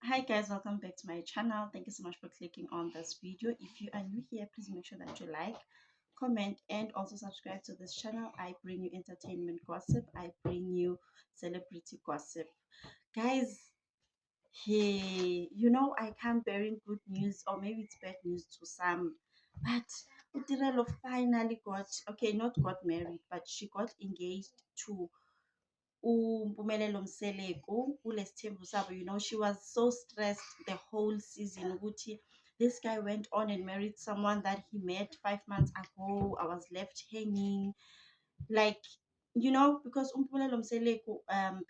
Hi guys, welcome back to my channel. Thank you so much for clicking on this video. If you are new here, please make sure that you like, comment, and also subscribe to this channel. I bring you entertainment gossip. I bring you celebrity gossip. Guys, hey, I come bearing good news, or maybe it's bad news to some, but Utirelo finally not got married, but she got engaged to uMpumelelo Mseleku uLesithembu Sabo. She was so stressed the whole season ukuthi this guy went on and married someone that he met 5 months ago. I was left hanging, like, because uMpumelelo Mseleku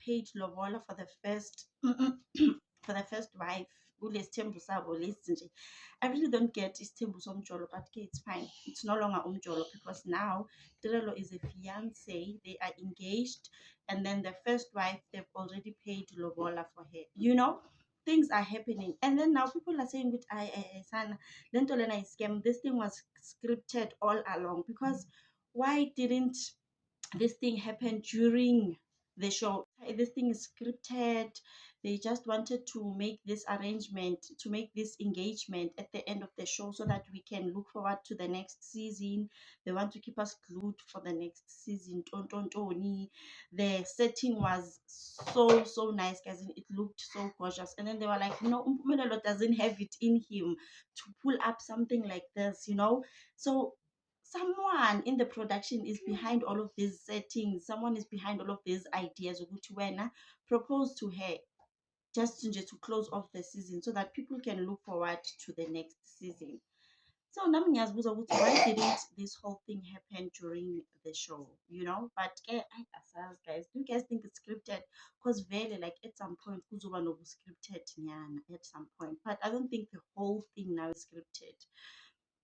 paid lobola for the first for the first wife uLesithembu Sabo lesi nje. I really don't get isithembu somjolo, but okay, it's fine. It's no longer umjolo because now Tirelo is a fiance. They are engaged, and then the first wife, they've already paid lobola for her. Things are happening, and then now people are saying that I sana lento lena is scam. This thing was scripted all along, because why didn't this thing happened during the show? This thing is scripted. They just wanted to make this arrangement, to make this engagement at the end of the show so that we can look forward to the next season. They want to keep us glued for the next season. Tony. The setting was so nice, guys, and it looked so gorgeous. And then they were like, Umpumelelo doesn't have it in him to pull up something like this. So someone in the production is behind all of these settings. Someone is behind all of these ideas. Ukuthi wena propose to her just to close off the season so that people can look forward to the next season. So nami ngiyazibuza ukuthi why didn't this whole thing happen during the show? But asazi, guys. Do you guys think it's scripted? Because very, like, at some point kuzoba scripted nyana at some point. But I don't think the whole thing now is scripted.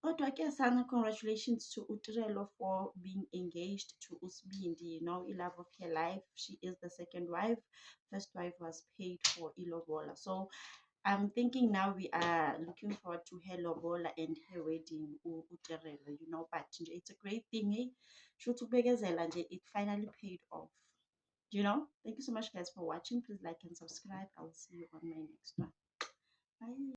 Kodwa ke sana, congratulations to Utirelo for being engaged to Usbindi, love of her life. She is the second wife. First wife was paid for ilobola. So I'm thinking now we are looking forward to her lobola and her wedding, Utirelo. But it's a great thing, eh? Should it finally paid off. Thank you so much, guys, for watching. Please like and subscribe. I will see you on my next one. Bye.